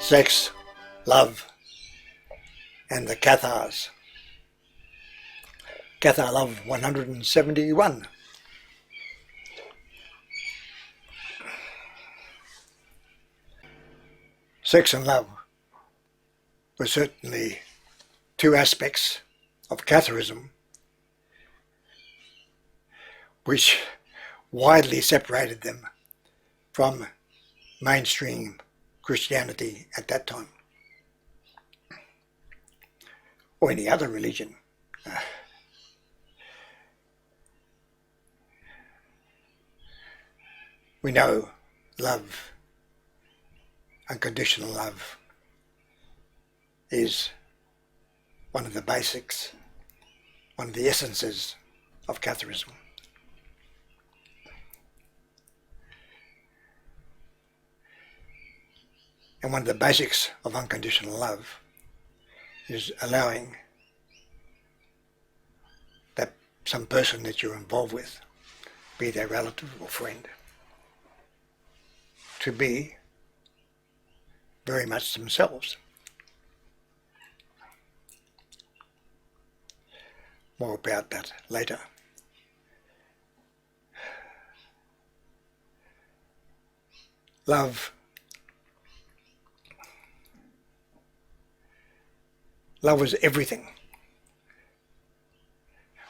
Sex, Love, and the Cathars. Cathar Love 171. Sex and love were certainly two aspects of Catharism which widely separated them from mainstream Christianity at that time, or any other religion. We know love, unconditional love, is one of the basics, one of the essences of Catharism. And one of the basics of unconditional love is allowing that some person that you're involved with, be they relative or friend, to be very much themselves. More about that later. Love was everything.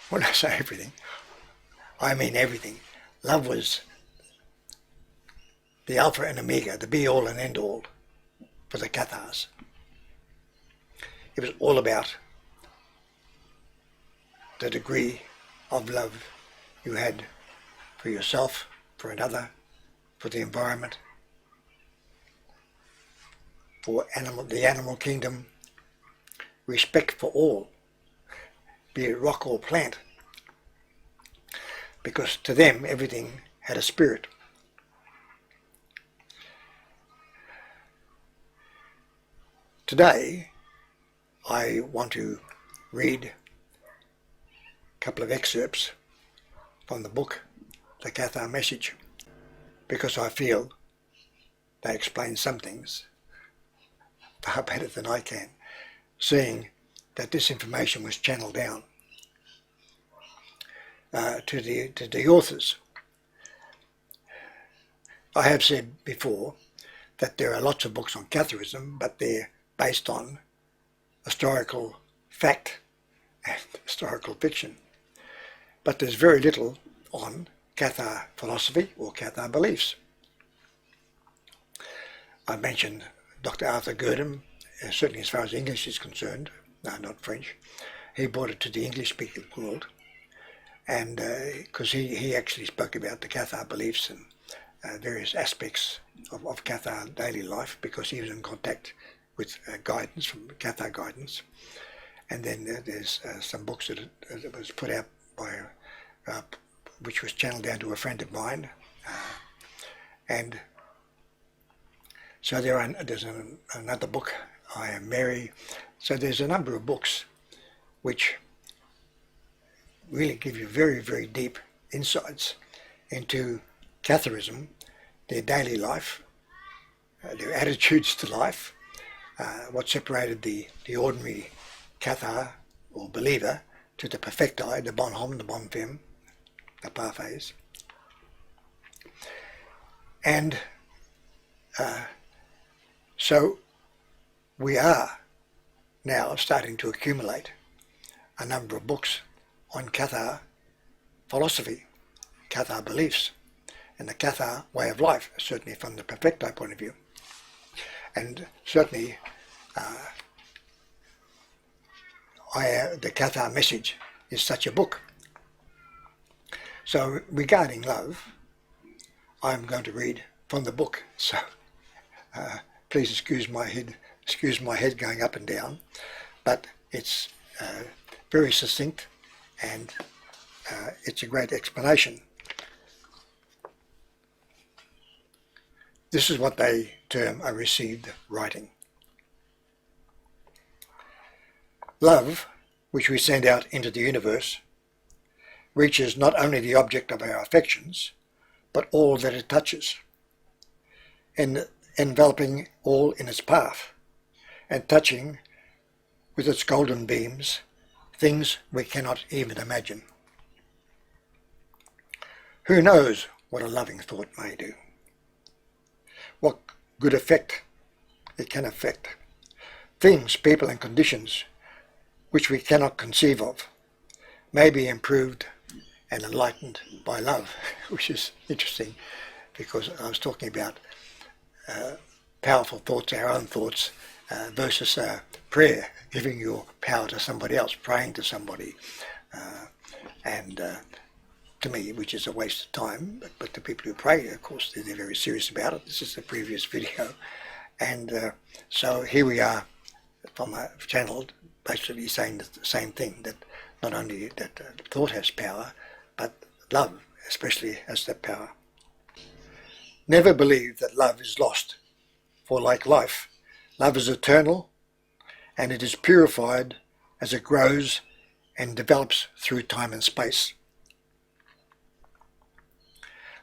When I say everything, I mean everything. Love was the alpha and omega, the be-all and end-all for the Cathars. It was all about the degree of love you had for yourself, for another, for the environment, for the animal kingdom, respect for all, be it rock or plant, because to them everything had a spirit. Today I want to read a couple of excerpts from the book, The Cathar Message, because I feel they explain some things far better than I can, seeing that this information was channeled down to the authors. I have said before that there are lots of books on Catharism, but they're based on historical fact and historical fiction. But there's very little on Cathar philosophy or Cathar beliefs. I mentioned Dr. Arthur Gurdon, certainly as far as English is concerned, no, not French. He brought it to the English-speaking world, and because he actually spoke about the Cathar beliefs and various aspects of Cathar daily life, because he was in contact with guidance from Cathar guidance. And then there's some books that was put out by, which was channeled down to a friend of mine, and so there's another book, I Am Mary. So there's a number of books which really give you very, very deep insights into Catharism, their daily life, their attitudes to life, what separated the ordinary Cathar or believer to the perfecti, the bon homme, the bonne femme, the parfaits. And so we are now starting to accumulate a number of books on Cathar philosophy, Cathar beliefs, and the Cathar way of life, certainly from the perfecti point of view. And certainly the Cathar Message is such a book. So regarding love, I'm going to read from the book. So please excuse my head going up and down, but it's very succinct, and it's a great explanation. This is what they term a received writing. Love, which we send out into the universe, reaches not only the object of our affections, but all that it touches. In enveloping all in its path, and touching with its golden beams things we cannot even imagine. Who knows what a loving thought may do? What good effect it can affect? Things, people and conditions which we cannot conceive of may be improved and enlightened by love, which is interesting because I was talking about powerful thoughts, our own thoughts, versus prayer, giving your power to somebody else, praying to somebody, and to me, which is a waste of time, but the people who pray, of course, they're very serious about it. This is the previous video, and so here we are from a channel basically saying the same thing, that not only that thought has power, but love especially has that power. Never believe that love is lost, for like life, love is eternal, and it is purified as it grows and develops through time and space.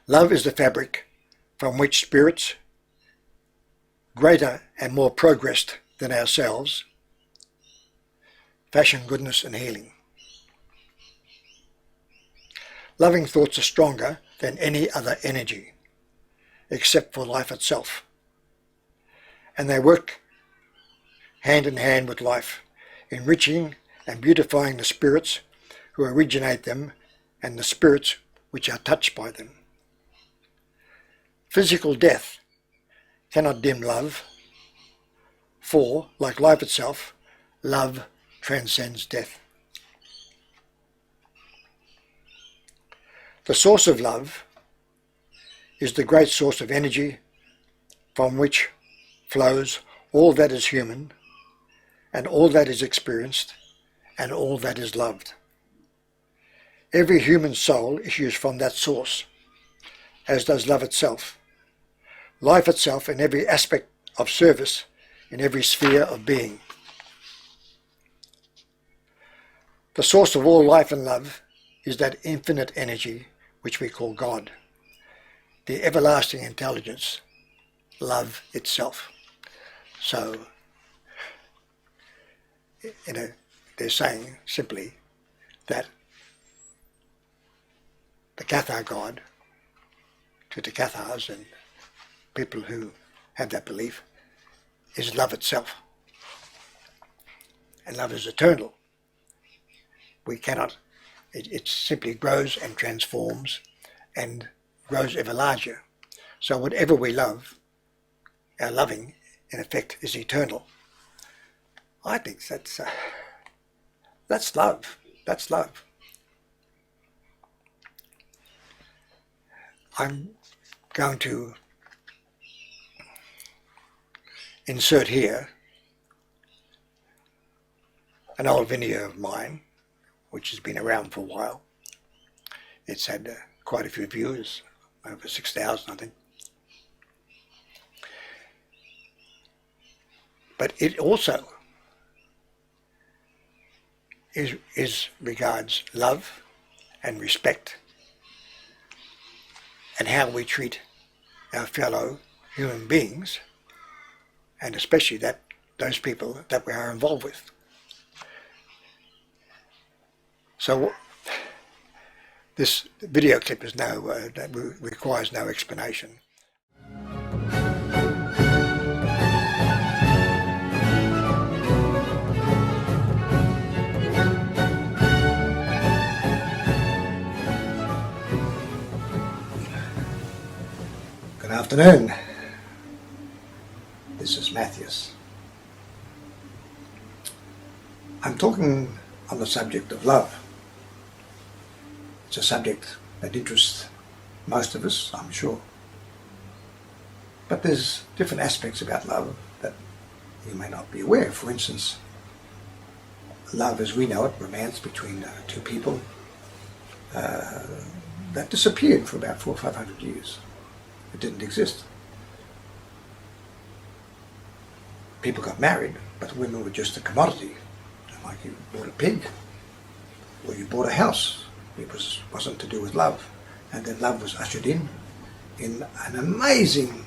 Love is the fabric from which spirits, greater and more progressed than ourselves, fashion goodness and healing. Loving thoughts are stronger than any other energy, except for life itself, and they work hand in hand with life, enriching and beautifying the spirits who originate them and the spirits which are touched by them. Physical death cannot dim love, for, like life itself, love transcends death. The source of love is the great source of energy from which flows all that is human, and all that is experienced, and all that is loved. Every human soul issues from that source, as does love itself, life itself in every aspect of service, in every sphere of being. The source of all life and love is that infinite energy which we call God, the everlasting intelligence, love itself. So, they're saying simply that the Cathar God, to the Cathars and people who have that belief, is love itself. And love is eternal. We cannot, it simply grows and transforms and grows ever larger. So whatever we love, our loving, in effect, is eternal. I think that's love. That's love. I'm going to insert here an old video of mine, which has been around for a while. It's had quite a few views, over 6,000 I think. But it also is regards love and respect and how we treat our fellow human beings, and especially those people that we are involved with. So this video clip is requires no explanation. Good afternoon. This is Matthias. I'm talking on the subject of love. It's a subject that interests most of us, I'm sure. But there's different aspects about love that you may not be aware. For instance, love as we know it, romance between two people, that disappeared for about 400 or 500 years. It didn't exist. People got married, but women were just a commodity. Like you bought a pig, or you bought a house. It wasn't to do with love. And then love was ushered in an amazing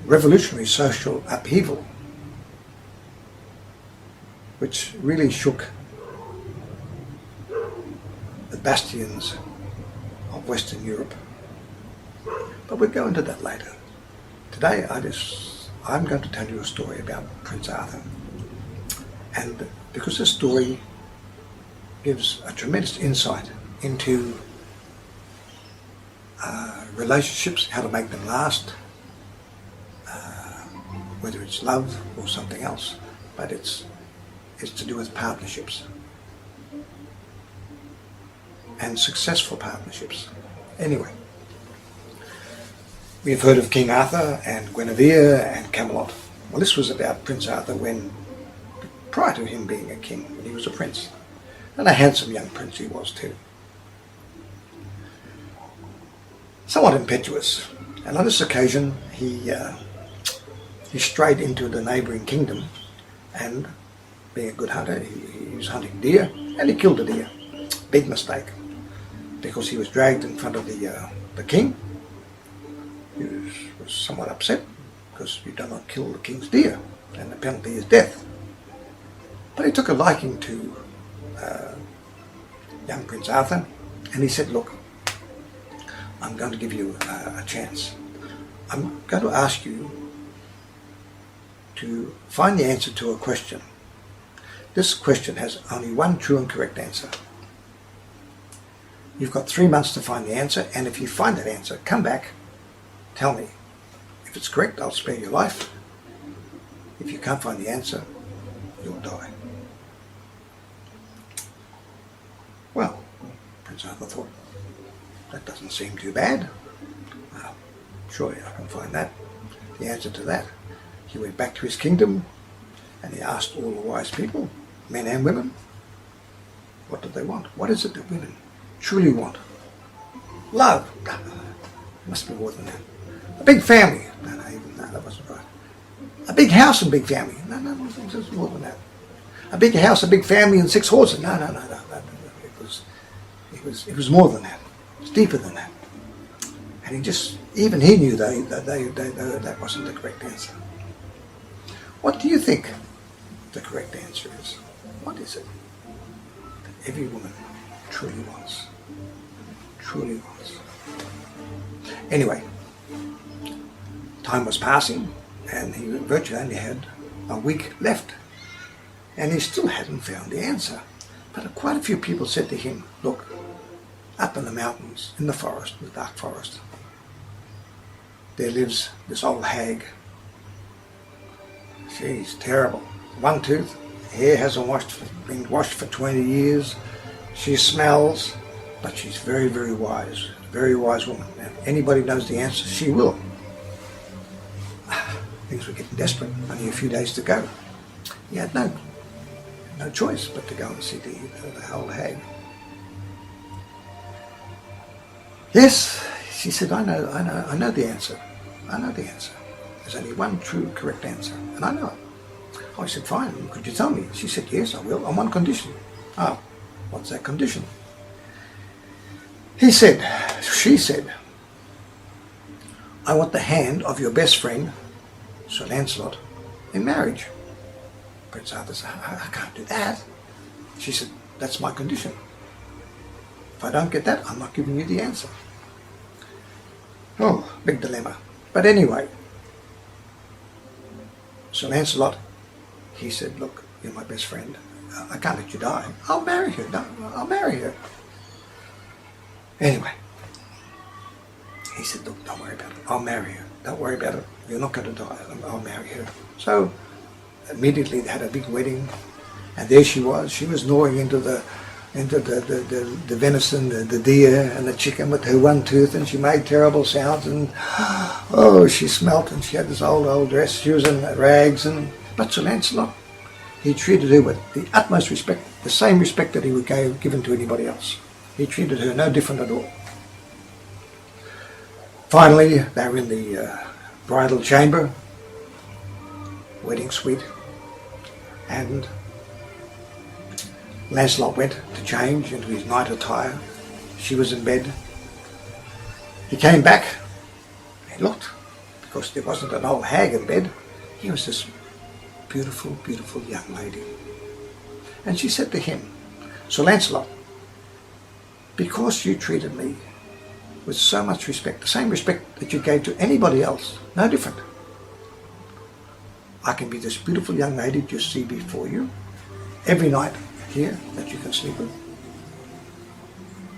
revolutionary social upheaval which really shook the bastions of Western Europe. But we'll go into that later. Today I'm going to tell you a story about Prince Arthur. And because this story gives a tremendous insight into relationships, how to make them last, whether it's love or something else, but it's to do with partnerships and successful partnerships. Anyway, we've heard of King Arthur and Guinevere and Camelot. Well, this was about Prince Arthur prior to him being a king, when he was a prince. And a handsome young prince he was too. Somewhat impetuous. And on this occasion, he strayed into the neighbouring kingdom, and being a good hunter, he was hunting deer, and he killed a deer. Big mistake, because he was dragged in front of the king. He was somewhat upset, because you do not kill the king's deer, and the penalty is death. But he took a liking to young Prince Arthur, and he said, look, I'm going to give you a chance. I'm going to ask you to find the answer to a question. This question has only one true and correct answer. You've got 3 months to find the answer, and if you find that answer, come back, tell me. If it's correct, I'll spare your life. If you can't find the answer, you'll die. Well, Prince Arthur thought, that doesn't seem too bad. Well, surely I can find the answer to that. He went back to his kingdom, and he asked all the wise people, men and women, what do they want? What is it that women truly want? Love. No, must be more than that. A big family. No, that wasn't right. A big house and big family. No, it was more than that. A big house, a big family, and 6 horses. No. It was more than that. It was deeper than that. And even he knew that wasn't the correct answer. What do you think the correct answer is? What is it that every woman truly wants? Truly wants. Anyway, time was passing, and he virtually only had a week left, and he still hadn't found the answer. But quite a few people said to him, look, up in the mountains, in the forest, the dark forest, there lives this old hag. She's terrible. One tooth, hair hasn't been washed for 20 years. She smells, but she's very, very wise. Very wise woman. And if anybody knows the answer, she will. Things were getting desperate. Only a few days to go. He had no choice but to go and see the old hag. Yes, she said, I know the answer. I know the answer. There's only one true, correct answer, and I know it. I said, fine, could you tell me? She said, yes, I will, on one condition. Oh, what's that condition? She said, I want the hand of your best friend, Sir Lancelot, in marriage. Prince Arthur said, I can't do that. She said, that's my condition. If I don't get that, I'm not giving you the answer. Oh, big dilemma. But anyway, Sir Lancelot, he said, look, you're my best friend. I can't let you die. I'll marry her. No, I'll marry her. Anyway, he said, look, don't worry about it. I'll marry her. Don't worry about it. You're not going to die. I'll marry her. So immediately they had a big wedding, and there she was. She was gnawing into the venison, the deer and the chicken with her one tooth, and she made terrible sounds, and oh, she smelt, and she had this old dress. She was in rags, but Sir Lancelot, he treated her with the utmost respect, the same respect that he would give given to anybody else. He treated her no different at all. Finally, they were in the bridal chamber, wedding suite, and Lancelot went to change into his night attire. She was in bed. He came back. He looked, because there wasn't an old hag in bed. He was this beautiful, beautiful young lady. And she said to him, Sir Lancelot, because you treated me with so much respect, the same respect that you gave to anybody else, no different, I can be this beautiful young lady you see before you every night here that you can sleep with,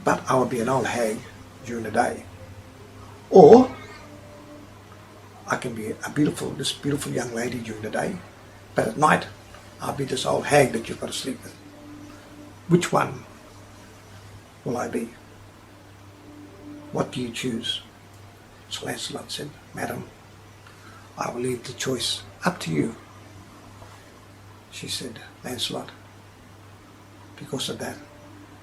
but I will be an old hag during the day. Or I can be this beautiful young lady during the day, but at night I'll be this old hag that you've got to sleep with. Which one will I be? What do you choose? Sir Lancelot said, Madam, I will leave the choice up to you. She said, Lancelot, because of that,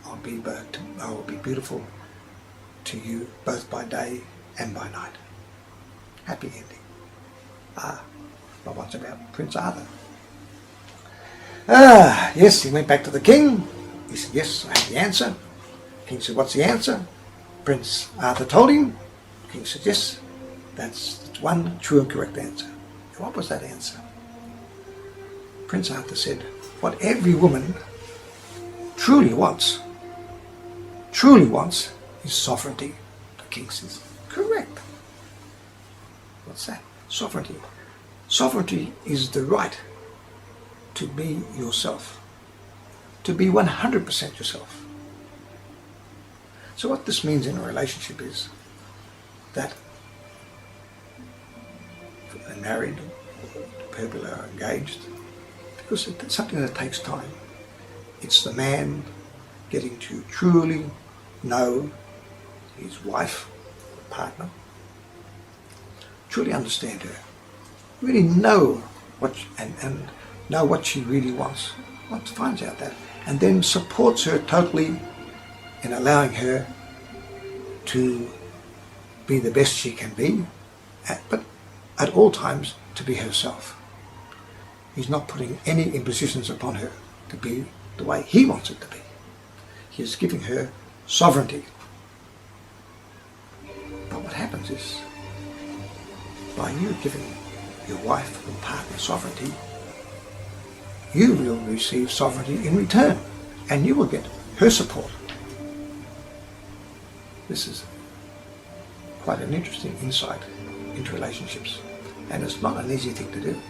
I will be beautiful to you both by day and by night. Happy ending. But what's about Prince Arthur? Yes, he went back to the king. He said, yes, I have the answer. The king said, what's the answer? Prince Arthur told him. The king said, yes, that's one true and correct answer. And what was that answer? Prince Arthur said, what every woman truly wants is sovereignty. The king says, correct. What's that? Sovereignty. Sovereignty is the right to be yourself, to be 100% yourself. So what this means in a relationship is that if they're married or people are engaged, because it's something that takes time. It's the man getting to truly know his wife, partner, truly understand her, really know and know what she really wants, once finds out that, and then supports her totally in allowing her to be the best she can be, but at all times to be herself. He's not putting any impositions upon her to be the way he wants it to be. He is giving her sovereignty. But what happens is, by you giving your wife or partner sovereignty, you will receive sovereignty in return, and you will get her support. This is quite an interesting insight into relationships, and it's not an easy thing to do.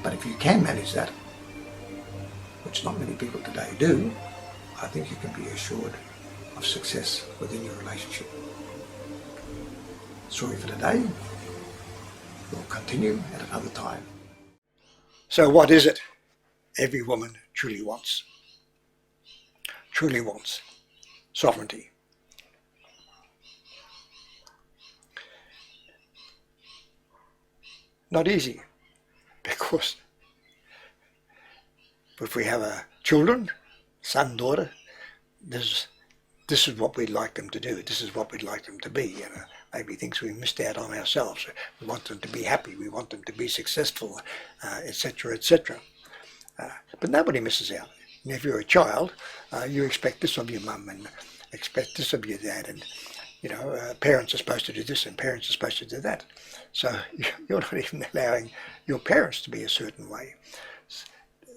But if you can manage that, which not many people today do, I think you can be assured of success within your relationship. Sorry for today. We'll continue at another time. So what is it every woman truly wants? Truly wants sovereignty. Not easy, because if we have children, son, daughter, this is what we'd like them to do. This is what we'd like them to be. Maybe things we missed out on ourselves. We want them to be happy. We want them to be successful, etc., etc. But nobody misses out. And if you're a child, you expect this of your mum and expect this of your dad, and parents are supposed to do this and parents are supposed to do that. So you're not even allowing your parents to be a certain way.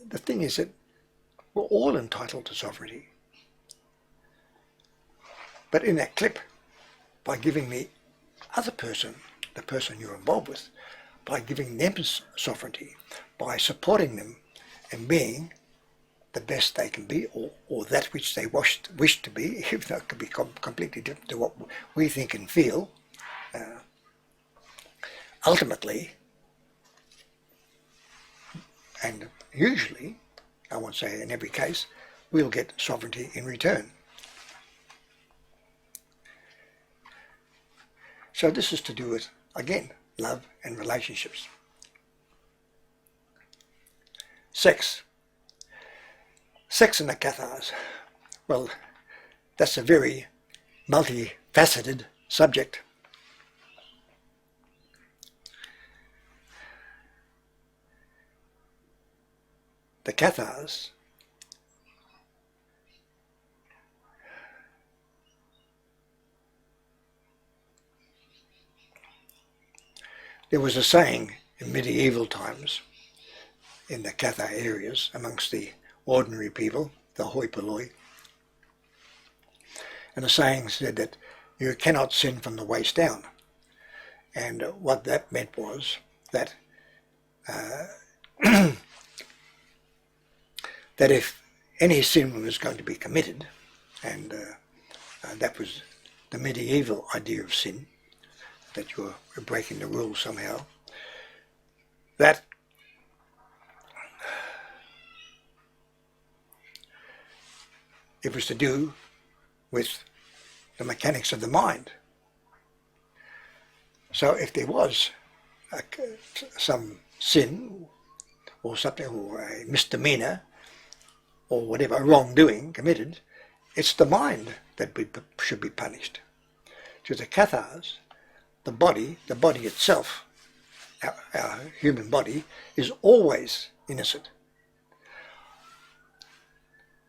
The thing is that we're all entitled to sovereignty. But in that clip, by giving the other person, the person you're involved with, by giving them sovereignty, by supporting them and being the best they can be, or that which they wish to be, even though it could be completely different to what we think and feel, ultimately, and usually, I won't say in every case, we'll get sovereignty in return. So this is to do with, again, love and relationships. Sex. Sex in the Cathars. Well, that's a very multifaceted subject. The Cathars There was a saying in medieval times in the Cathar areas amongst the ordinary people, the hoi polloi, and the saying said that you cannot sin from the waist down. And what that meant was that that if any sin was going to be committed, and that was the medieval idea of sin, that you're breaking the rules somehow, that it was to do with the mechanics of the mind. So if there was some sin or something, or a misdemeanor or whatever wrongdoing committed, it's the mind that should be punished. To the Cathars, the body itself, our human body, is always innocent.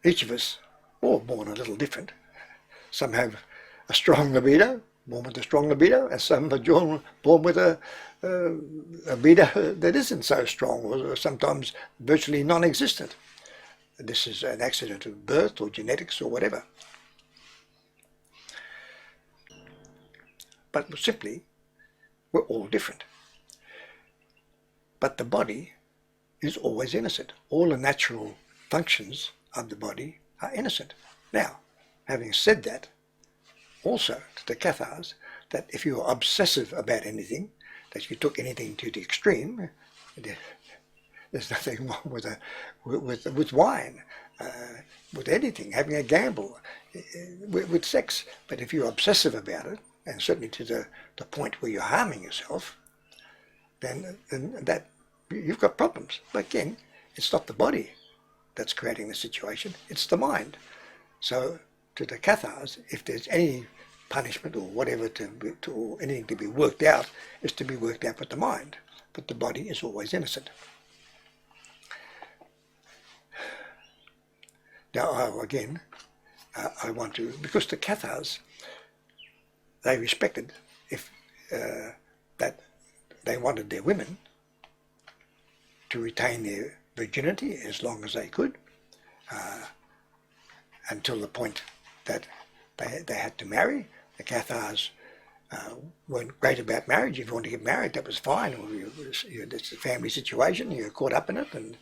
Each of us, all born a little different. Some have a strong libido, born with a strong libido, and some are born with a libido that isn't so strong, or sometimes virtually non-existent. This is an accident of birth or genetics or whatever. But simply, we're all different. But the body is always innocent. All the natural functions of the body are innocent. Now, having said that, also to the Cathars, that if you are obsessive about anything, that you took anything to the extreme, there's nothing wrong with wine, with anything, having a gamble, with sex. But if you're obsessive about it, and certainly to the point where you're harming yourself, then that you've got problems. But again, it's not the body that's creating the situation, it's the mind. So to the Cathars, if there's any punishment or whatever or anything to be worked out, is to be worked out with the mind. But the body is always innocent. Now, I want to, because the Cathars, they respected that they wanted their women to retain their virginity as long as they could, until the point that they had to marry. The Cathars weren't great about marriage. If you want to get married, that was fine. It's a family situation, you're caught up in it, and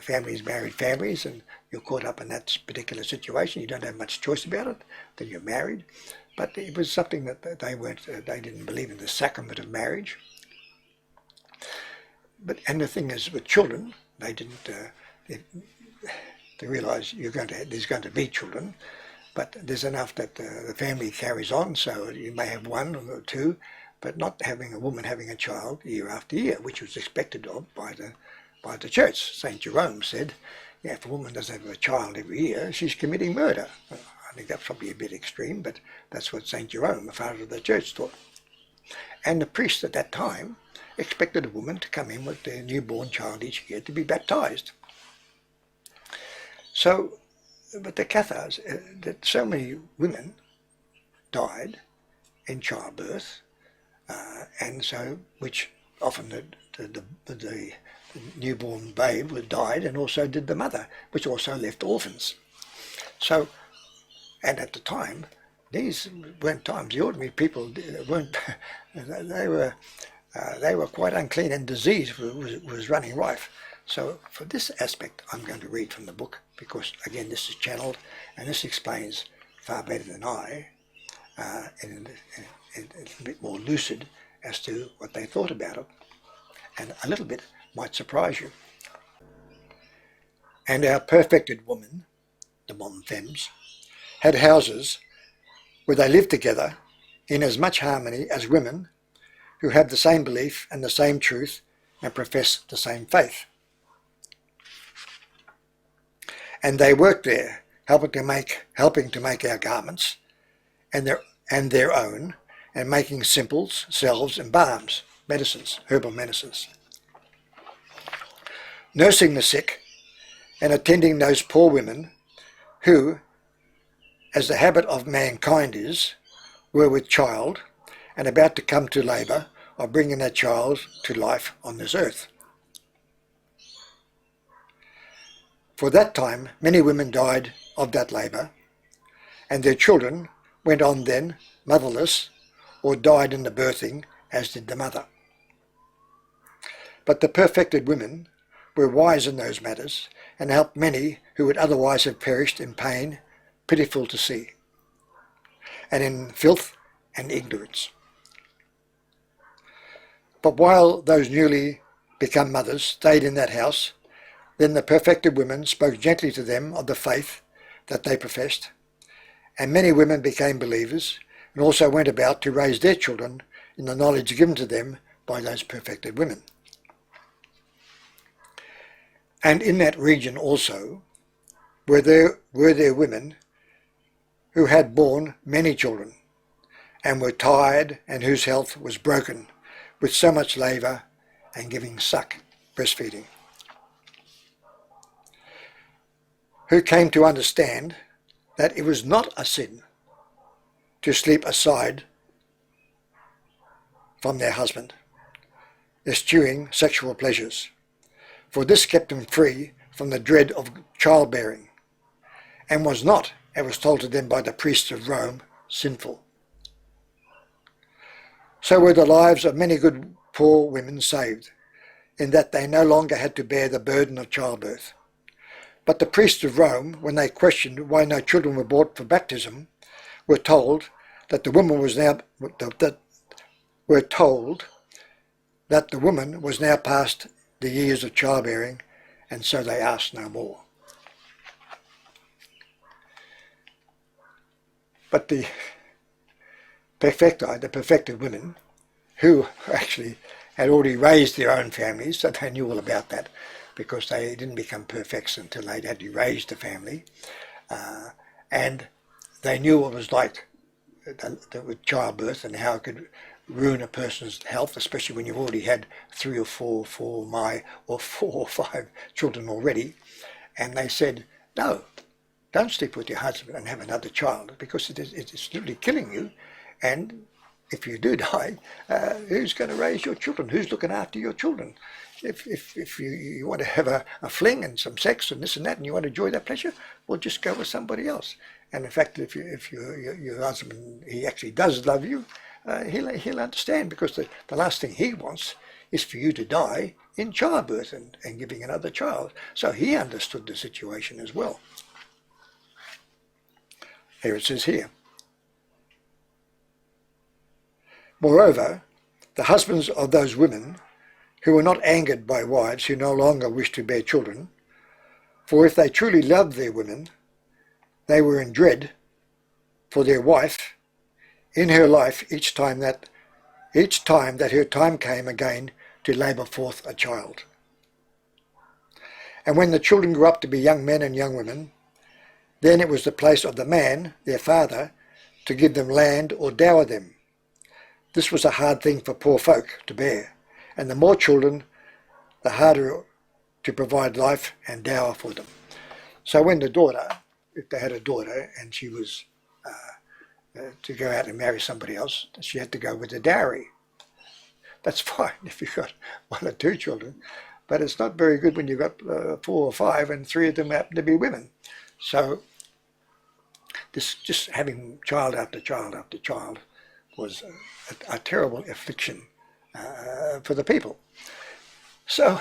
families married families, and you're caught up in that particular situation. You don't have much choice about it, then you're married. But it was something that they didn't believe in the sacrament of marriage. And the thing is, with children, they didn't. They realise there's going to be children, but there's enough that the family carries on. So you may have one or two, but not having a woman having a child year after year, which was expected of by the church. Saint Jerome said, "Yeah, if a woman doesn't have a child every year, she's committing murder." I think that's probably a bit extreme, but that's what Saint Jerome, the father of the church, taught. And the priest at that time expected a woman to come in with their newborn child each year to be baptized. So, but the Cathars, that so many women died in childbirth, and so, which often the newborn babe died, and also did the mother, which also left orphans. So, and at the time, these weren't times. The ordinary people weren't. They were quite unclean, and disease was running rife. So for this aspect, I'm going to read from the book, because again, this is channeled, and this explains far better than I, and it's a bit more lucid as to what they thought about it, and a little bit might surprise you. And our perfected women, the bonnes femmes, had houses where they lived together in as much harmony as women who have the same belief and the same truth and profess the same faith. And they worked there, helping to make our garments and their own, and making simples, salves and balms, medicines, herbal medicines. Nursing the sick and attending those poor women who, as the habit of mankind is, were with child and about to come to labour of bringing that child to life on this earth. For that time, many women died of that labour, and their children went on then motherless or died in the birthing, as did the mother. But the perfected women were wise in those matters, and helped many who would otherwise have perished in pain, pitiful to see, and in filth and ignorance. But while those newly become mothers stayed in that house, then the perfected women spoke gently to them of the faith that they professed, and many women became believers, and also went about to raise their children in the knowledge given to them by those perfected women. And in that region also were there women who had borne many children, and were tired, and whose health was broken with so much labour and giving suck, breastfeeding, who came to understand that it was not a sin to sleep aside from their husband, eschewing sexual pleasures, for this kept them free from the dread of childbearing, and was not, it was told to them by the priests of Rome, sinful. So were the lives of many good poor women saved, in that they no longer had to bear the burden of childbirth. But the priests of Rome, when they questioned why no children were brought for baptism, were told that the woman was now past the years of childbearing, and so they asked no more. But the perfected women, who actually had already raised their own families, so they knew all about that, because they didn't become perfects until they'd had raised a family, and they knew what it was like with childbirth and how it could ruin a person's health, especially when you've already had 3 or 4 or 4 or 5 children already. And they said, no, don't sleep with your husband and have another child, because it's literally killing you. And if you do die, who's going to raise your children? Who's looking after your children? If you want to have a fling and some sex and this and that, and you want to enjoy that pleasure, well, just go with somebody else. And in fact, if your husband, he actually does love you, he'll understand, because the last thing he wants is for you to die in childbirth and giving another child. So he understood the situation as well. Here it says here, moreover, the husbands of those women who were not angered by wives who no longer wished to bear children, for if they truly loved their women, they were in dread for their wife in her life each time that her time came again to labour forth a child. And when the children grew up to be young men and young women, then it was the place of the man, their father, to give them land or dower them. This was a hard thing for poor folk to bear, and the more children, the harder to provide life and dower for them. So when the daughter, if they had a daughter and she was to go out and marry somebody else, she had to go with a dowry. That's fine if you've got 1 or 2 children, but it's not very good when you've got 4 or 5 and 3 of them happen to be women. So this just having child after child after child was a terrible affliction for the people. So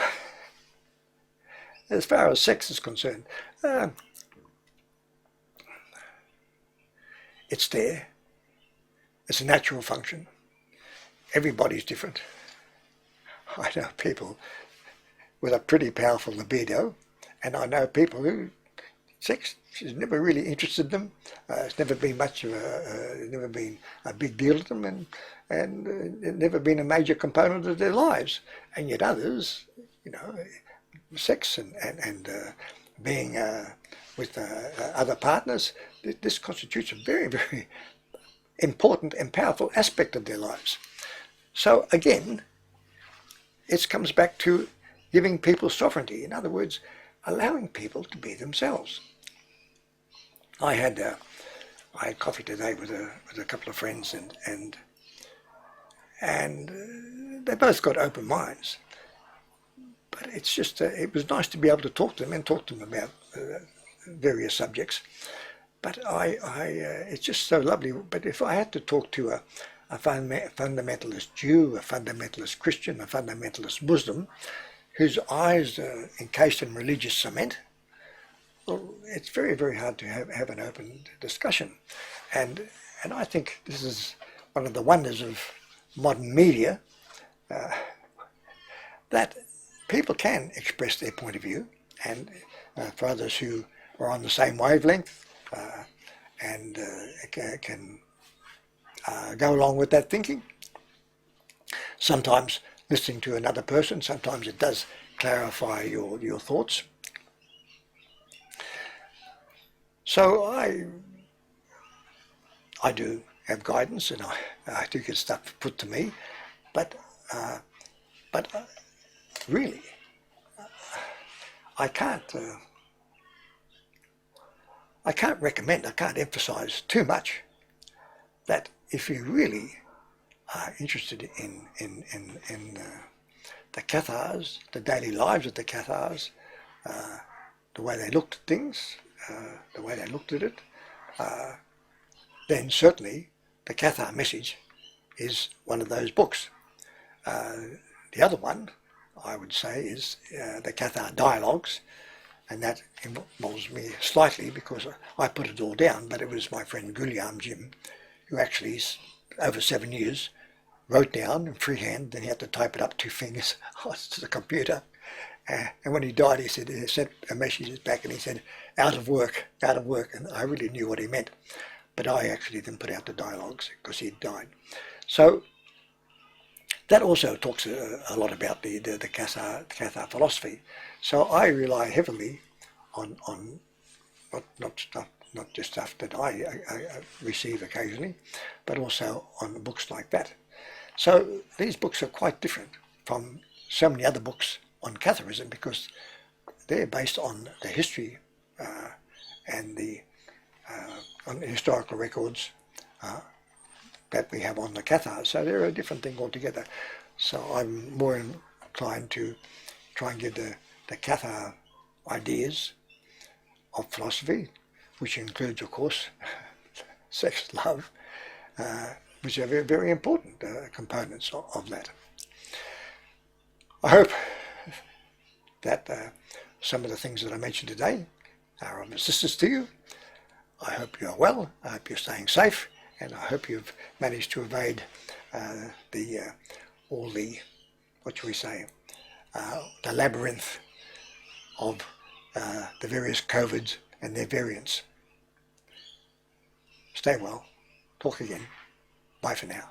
as far as sex is concerned, it's there. It's a natural function. Everybody's different. I know people with a pretty powerful libido, and I know people who sex is never really interested them. It's never been much of never been a big deal to them, and it never been a major component of their lives. And yet others, sex and being with other partners, this constitutes a very, very important and powerful aspect of their lives. So again, it comes back to giving people sovereignty. In other words, allowing people to be themselves. I had coffee today with a couple of friends, and they both got open minds. But it's just, it was nice to be able to talk to them and talk to them about various subjects. But it's just so lovely. But if I had to talk to a fundamentalist Jew, a fundamentalist Christian, a fundamentalist Muslim, whose eyes are encased in religious cement, well, it's very, very hard to have an open discussion. And I think this is one of the wonders of modern media, that people can express their point of view, and for others who are on the same wavelength and can go along with that thinking. Sometimes listening to another person, sometimes it does clarify your thoughts. So I do have guidance, and I do get stuff put to me, but really, I can't recommend, I can't emphasize too much that if you really are interested in the Cathars, the daily lives of the Cathars, the way they looked at things, the way they looked at it, then certainly the Cathar Message is one of those books. The other one, I would say, is the Cathar Dialogues, and that involves me slightly because I put it all down, but it was my friend Gulyam Jim who actually, over 7 years, wrote down in freehand, then he had to type it up 2 fingers to the computer. And when he died, he sent a message back and he said, out of work, and I really knew what he meant. But I actually then put out the dialogues because he died. So that also talks a lot about the Cathar philosophy. So I rely heavily on not just stuff that I receive occasionally, but also on books like that. So these books are quite different from so many other books on Catharism because they're based on the history and on the historical records that we have on the Cathars. So they're a different thing altogether. So I'm more inclined to try and give the Cathar ideas of philosophy, which includes, of course, sex, love, which are very, very important components of that. I hope that some of the things that I mentioned today are of assistance to you. I hope you're well, I hope you're staying safe, and I hope you've managed to evade all the, what shall we say, the labyrinth of the various COVIDs and their variants. Stay well. Talk again. Bye for now.